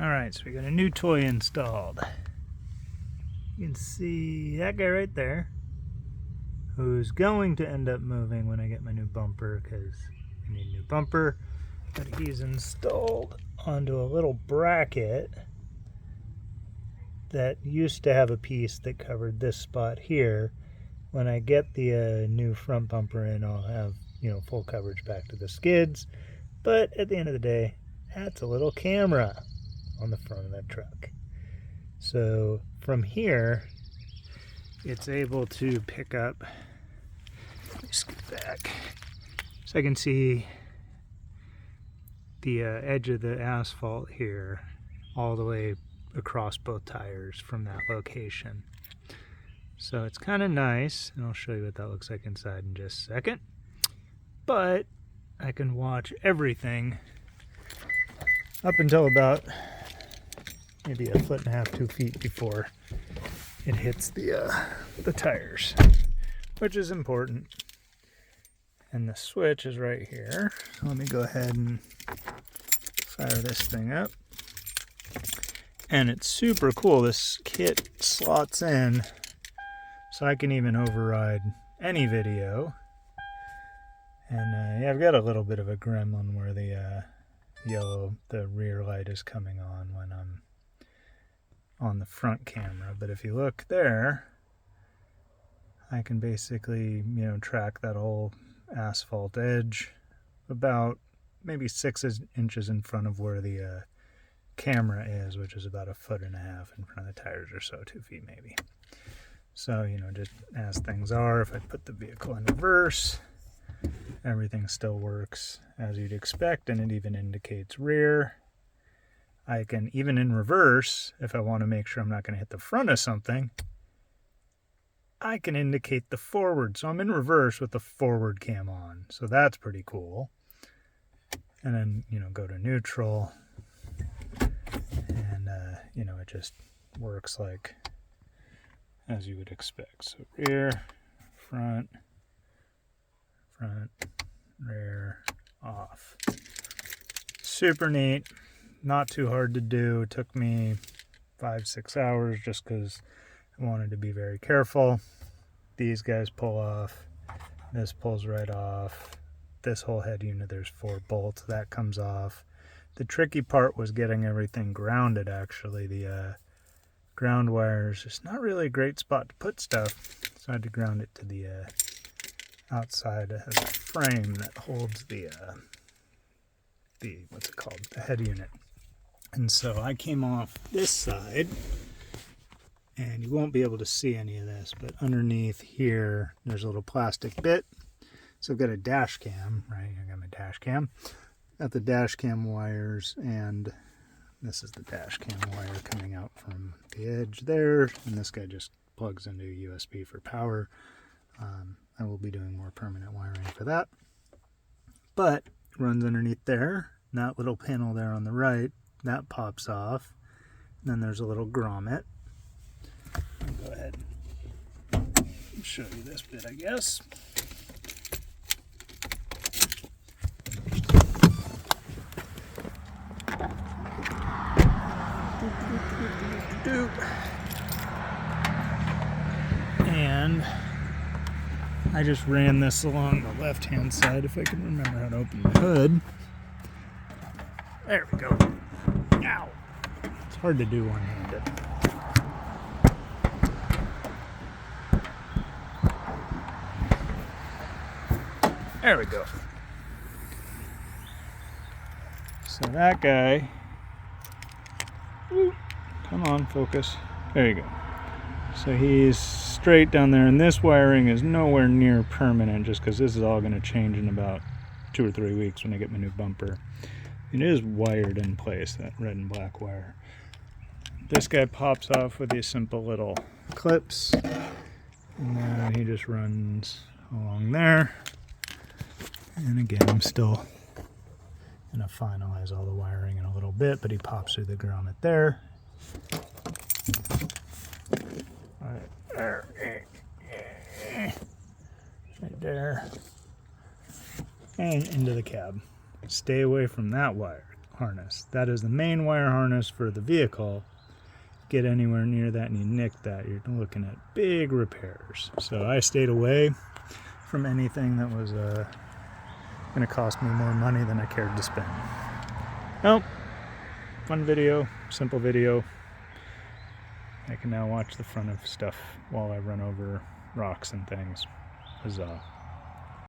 Alright, so we got a new toy installed. You can see that guy right there, who's going to end up moving when I get my new bumper, because I need a new bumper. But he's installed onto a little bracket that used to have a piece that covered this spot here. When I get the new front bumper in, I'll have, full coverage back to the skids. But at the end of the day, that's a little camera on the front of that truck. So from here, it's able to pick up, let me scoot back, so I can see the edge of the asphalt here all the way across both tires from that location. So it's kind of nice, and I'll show you what that looks like inside in just a second. But I can watch everything up until about maybe 1.5 feet, 2 feet before it hits the tires, which is important. And the switch is right here. So let me go ahead and fire this thing up. And it's super cool. This kit slots in so I can even override any video. And yeah, I've got a little bit of a gremlin where the the rear light is coming on when I'm on the front camera. But if you look there, I can basically, track that whole asphalt edge about maybe 6 inches in front of where the camera is, which is about 1.5 feet in front of the tires, or so 2 feet maybe. So, just as things are, if I put the vehicle in reverse, everything still works as you'd expect, and it even indicates rear. I can, even in reverse, if I want to make sure I'm not going to hit the front of something, I can indicate the forward. So I'm in reverse with the forward cam on. So that's pretty cool. And then, go to neutral. And, it just works like as you would expect. So rear, front, rear, off. Super neat. Not too hard to do. It took me 5-6 hours just because I wanted to be very careful. These guys pull off. This pulls right off. This whole head unit, there's 4 bolts. That comes off. The tricky part was getting everything grounded, actually. The ground wires, it's not really a great spot to put stuff. So I had to ground it to the outside. It has a frame that holds the what's it called? The head unit. And so I came off this side, and you won't be able to see any of this, but underneath here, there's a little plastic bit. So I've got a dash cam, right? I got my dash cam. Got the dash cam wires, and this is the dash cam wire coming out from the edge there. And this guy just plugs into USB for power. I will be doing more permanent wiring for that. But runs underneath there. That little panel there on the right, that pops off. And then there's a little grommet. I'll go ahead and show you this bit, I guess. And I just ran this along the left-hand side, if I can remember how to open the hood. There we go. Ow! It's hard to do one-handed. There we go. So that guy, come on, focus. There you go. So he's straight down there, and this wiring is nowhere near permanent, just because this is all going to change in about 2 or 3 weeks when I get my new bumper. It is wired in place, that red and black wire. This guy pops off with these simple little clips, and then he just runs along there. And again, I'm still going to finalize all the wiring in a little bit, but he pops through the grommet there. Right there. And into the cab. Stay away from that wire. harness. That is the main wire harness for the vehicle. Get anywhere near that and you nick that, you're looking at big repairs. So I stayed away from anything that was going to cost me more money than I cared to spend. Well, fun video, simple video. I can now watch the front of stuff while I run over rocks and things. Huzzah.